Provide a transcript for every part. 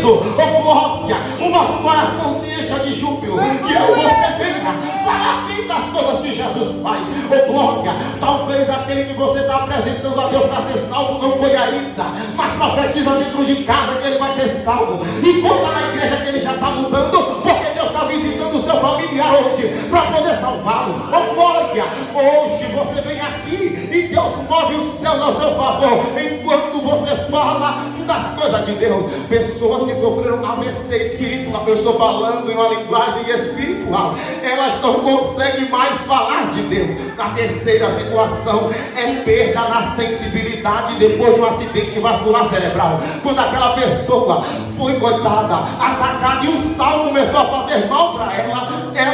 isso. Oh glória, o nosso coração se encha de júbilo. Que eu e você venha falar bem das coisas que Jesus faz. Oh glória, talvez aquele que você está apresentando a Deus para ser salvo não foi ainda, mas profetiza dentro de casa que ele vai ser salvo. E conta na igreja que ele já está mudando, porque Deus está visitando o seu familiar hoje para poder salvá-lo. Oh glória, hoje você vem aqui e Deus move os céus ao seu favor enquanto você fala das coisas de Deus. Pessoas que sofreram AVC espiritual, eu estou falando em uma linguagem espiritual, elas não conseguem mais falar de Deus. A terceira situação é perda na sensibilidade depois de um acidente vascular cerebral. Quando aquela pessoa foi, coitada, atacada e o sal começou a fazer mal para ela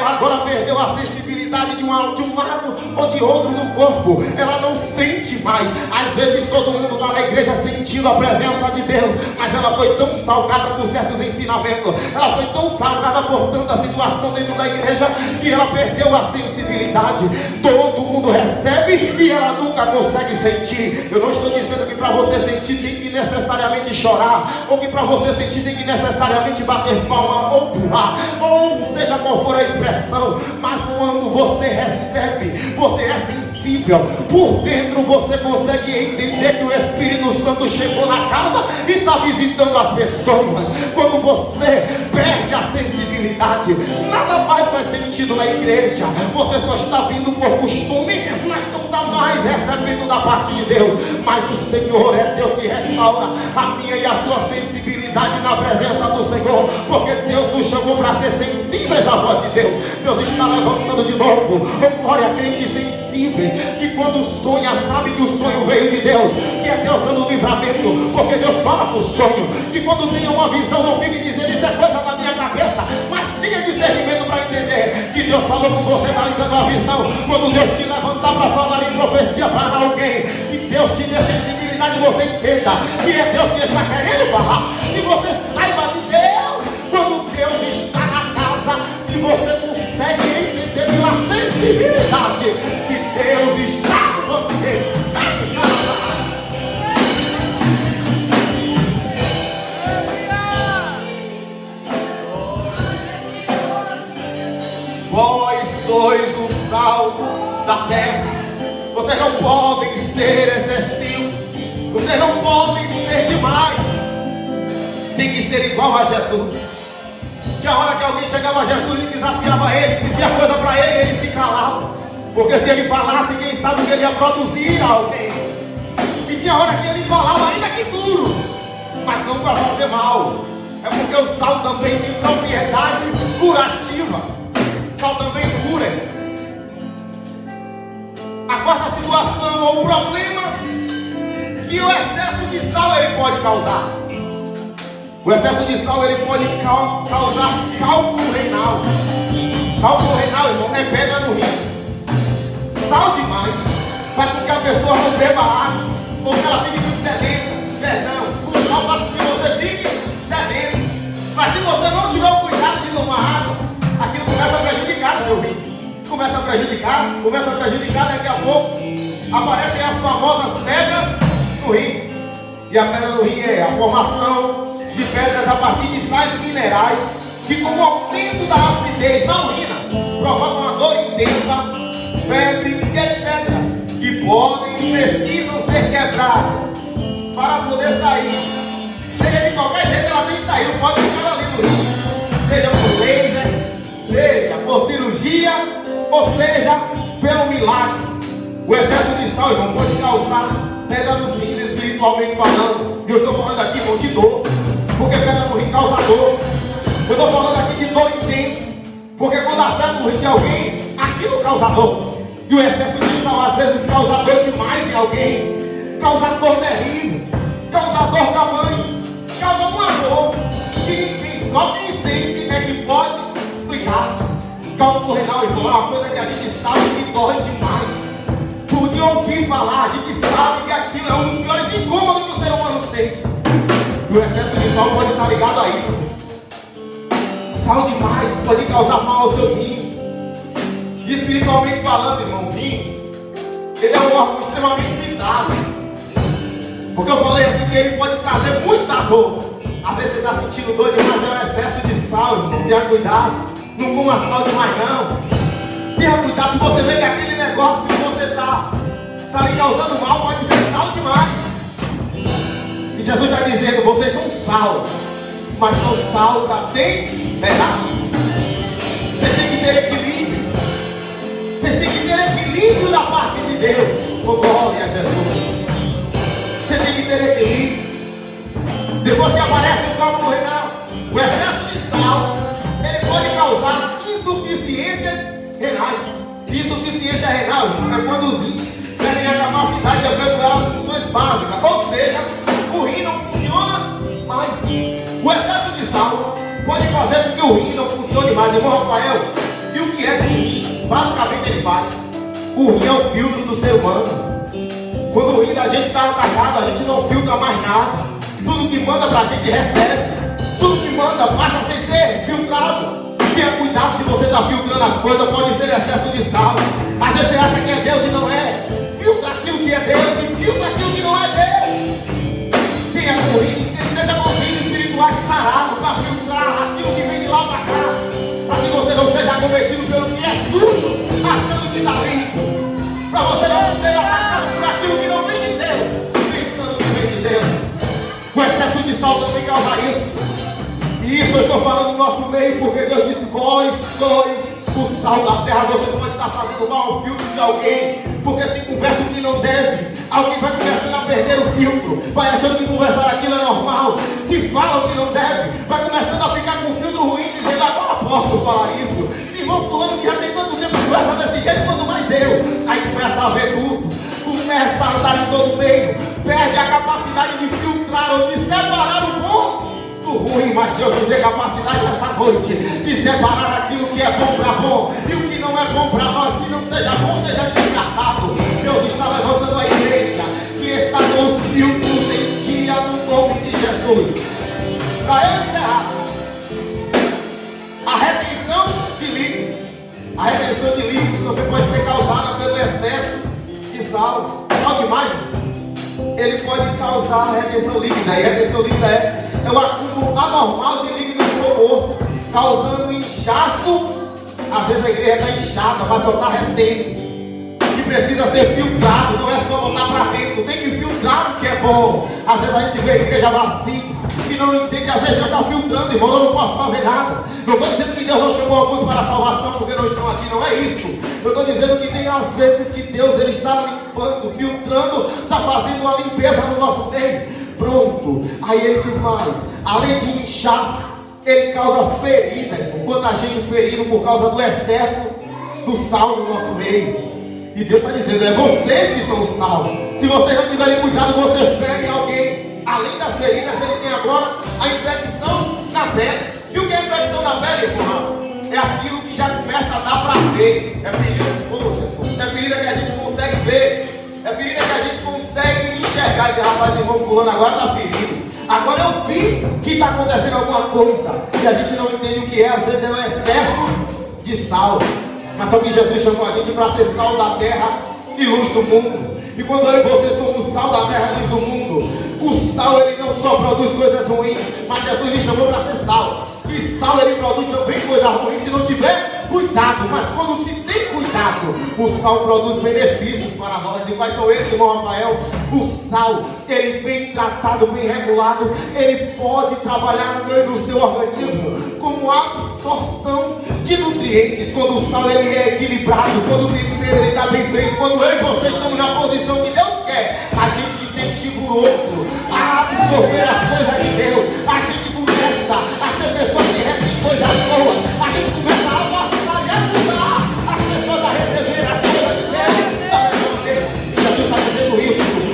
agora perdeu a sensibilidade de um lado ou de outro no corpo. Ela não sente mais. Às vezes todo mundo está na igreja sentindo a presença de Deus, mas ela foi tão salgada por certos ensinamentos, ela foi tão salgada por tanta situação dentro da igreja, que ela perdeu a sensibilidade. Todo mundo recebe e ela nunca consegue sentir. Eu não estou dizendo que para você sentir tem que necessariamente chorar, ou que para você sentir tem que necessariamente bater palma ou pular, ou seja qual for a expressão, mas quando você recebe, você é sensível. Por dentro você consegue entender que o Espírito Santo chegou na casa e está visitando as pessoas. Quando você perde a sensibilidade, nada mais faz sentido na igreja. Você só está vindo por costume, mas não está mais recebendo da parte de Deus. Mas o Senhor é Deus que restaura a minha e a sua sensibilidade na presença do Senhor, porque Deus nos chamou para ser sensíveis à voz de Deus. Deus está levantando de novo, oh glória, crentes sensíveis, que quando sonha sabe que o sonho veio de Deus, que é Deus dando livramento, porque Deus fala com o sonho. Que quando tenha uma visão não fique dizendo isso é coisa da minha cabeça, mas tenha discernimento para entender que Deus falou com você, está lhe dando a visão. Quando Deus te levantar para falar em profecia para alguém, que Deus te dê sensibilidade, você entenda que é Deus que está querendo falar, que você saiba de Deus. Quando Deus está na casa e você consegue entender pela sensibilidade que Deus está com você. Vós sois o sal da terra. Vocês não podem ser excessivos, vocês não podem ser demais. Tem que ser igual a Jesus. Tinha hora que alguém chegava a Jesus e desafiava ele, dizia coisa para ele e ele se calava, porque se ele falasse, quem sabe que ele ia produzir alguém. E tinha hora que ele falava ainda que duro, mas não para fazer mal. É porque o sal também tem propriedades curativas. O sal também cura. A quarta situação ou problema que o excesso de sal ele pode causar. O excesso de sal ele pode causar cálculo renal. Cálculo renal, irmão, é pedra no rim. Sal demais faz com que a pessoa não beba água, ou que ela fique muito sedenta. Perdão, o sal faz com que você fique sedento. Mas se você não tiver o cuidado de tomar água, aquilo começa a prejudicar o seu rim. Começa a prejudicar, daqui a pouco aparecem as famosas pedras no rim. E a pedra no rim é a formação de pedras a partir de sais minerais que, com o aumento da acidez na urina, provocam uma dor intensa, febre, etc., que podem e precisam ser quebradas para poder sair. Seja de qualquer jeito, ela tem que sair, não pode ficar ali no rim. Seja por laser, seja por cirurgia, ou seja pelo milagre. O excesso de sal, irmão, pode causar pedra nos rins, espiritualmente falando. E eu estou falando aqui, irmão, de dor, porque pedra no rim causa dor. Eu estou falando aqui de dor intensa, porque quando afeta o rim de alguém, aquilo causa dor. E o excesso de sal às vezes causa dor demais em alguém, causa dor terrível, causa dor tamanho, causa uma dor que só quem sente é que pode explicar. Cálculo renal, irmão, é uma coisa que a gente sabe que dói demais. Por de ouvir falar, a gente sabe que aquilo é um dos piores incômodos que o ser humano sente. E o excesso de sal pode estar ligado a isso. Sal demais pode causar mal aos seus rins. E espiritualmente falando, irmão, o rim, ele é um órgão extremamente vital. Porque eu falei aqui que ele pode trazer muita dor. Às vezes você está sentindo dor demais, é um excesso de sal, irmão. Tenha cuidado. Não coma sal demais, não. Tenha cuidado. Se você vê que aquele negócio que você está lhe causando mal, pode ser sal demais. E Jesus está dizendo: vocês são sal, mas são sal da temporada. Vocês têm que ter equilíbrio. Vocês têm que ter equilíbrio da parte de Deus. Oh, glória a Jesus. Você tem que ter equilíbrio. Depois que aparece o cálculo renal, o excesso de sal, ele pode causar insuficiências renais. Insuficiência renal é quando os rins perdem a capacidade de efetuar as funções básicas. Ou seja, o rim não funciona mais. O excesso de sal pode fazer com que o rim não funcione mais. Irmão Rafael, e o que é que o rim basicamente ele faz? O rim é o filtro do ser humano. Quando o rim da gente está atacado, a gente não filtra mais nada. Tudo que manda para a gente recebe. Tudo que manda passa sem ser filtrado. Tenha cuidado se você está filtrando as coisas, pode ser excesso de sal. Às vezes você acha que é Deus e não é. Filtra aquilo que é Deus e filtra aquilo que não é Deus. Tenha corrido, que esteja com os rins espirituais parados para filtrar aquilo que vem de lá para cá. Para que você não seja cometido pelo que é sujo, achando que está limpo. Para você não ser atacado por aquilo que não vem de Deus, pensando que vem de Deus. O excesso de sal também causa isso. E isso eu estou falando no nosso meio, porque Deus disse: vós sois o sal da terra. Você pode estar fazendo mal ao filtro de alguém, porque se conversa o que não deve, alguém vai começando a perder o filtro, vai achando que conversar aquilo é normal. Se fala o que não deve, vai começando a ficar com o filtro ruim, dizendo: agora posso falar isso. Se irmão fulano que já tem tanto tempo conversa desse jeito, quanto mais eu. Aí começa a ver tudo, começa a andar em todo meio, perde a capacidade de filtrar ou de separar o bom do ruim. Mas Deus nos dê capacidade nessa noite de separar aquilo que é bom para bom e o que não é bom para nós, que não seja bom, seja descartado. Deus está levantando a igreja que está com os filtros em dia no nome de Jesus. Para eu encerrar, a retenção de líquido. A retenção de líquido também pode ser causada pelo excesso de sal. Sal demais, ele pode causar retenção líquida. E retenção líquida é o acúmulo anormal de líquido no seu corpo, causando inchaço. Às vezes a igreja está inchada, mas só está retendo. E precisa ser filtrado, não é só botar para dentro, tem que filtrar o que é bom. Às vezes a gente vê a igreja vazia e não entende, às vezes Deus está filtrando, irmão, eu não posso fazer nada. Não estou dizendo que Deus não chamou alguns para a salvação porque não estão aqui, não é isso. Eu estou dizendo que tem às vezes que Deus ele está limpando, filtrando, está fazendo uma limpeza no nosso meio. Pronto, aí ele diz mais, além de inchaço, ele causa ferida. Quanta gente ferido por causa do excesso do sal no nosso meio. E Deus está dizendo, é vocês que são sal. Se vocês não tiverem cuidado, você fere alguém. Além das feridas, ele tem agora a infecção na pele. E o que é infecção na pele, irmão? É aquilo que já começa a dar para ver. É ferida, é ferida que a gente consegue ver. É ferida que a gente consegue enxergar. E dizer, rapaz, irmão fulano agora está ferido. Agora eu vi que está acontecendo alguma coisa. E a gente não entende o que é. Às vezes é um excesso de sal. Mas só que Jesus chamou a gente para ser sal da terra e luz do mundo. E quando eu e você somos sal da terra e luz do mundo, o sal ele não só produz coisas ruins, mas Jesus lhe chamou para ser sal. E sal ele produz também coisas ruins se não tiver cuidado. Mas quando se tem cuidado, o sal produz benefícios para nós. E quais são eles, irmão Rafael? O sal, ele bem tratado, bem regulado, ele pode trabalhar no meio do seu organismo como absorção de nutrientes. Quando o sal ele é equilibrado, quando o tempero ele está bem feito, quando eu e você estamos na posição que Deus quer, a gente incentiva o outro a absorver as coisas de Deus. A gente começa a ser pessoas que retêm coisas boas. A gente começa a mostrar e ajudar as pessoas a receber as coisas de Deus da mesma vez. Jesus está dizendo isso.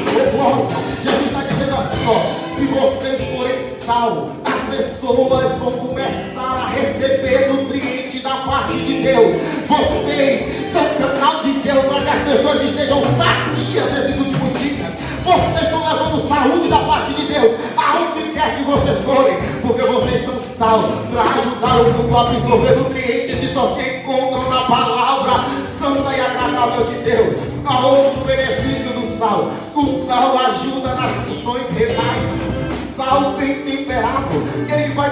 Jesus está dizendo assim, ó, se vocês forem sal, as pessoas vão começar a receber nutrientes da parte de Deus. Vocês são canal de Deus para que as pessoas estejam sadias nesses últimos dias. Vocês estão levando saúde da parte de Deus aonde quer que vocês forem, porque vocês são sal para ajudar o mundo a absorver nutrientes que só se encontram na palavra santa e agradável de Deus. A outro benefício do sal: o sal ajuda nas funções renais. O sal bem temperado Ele vai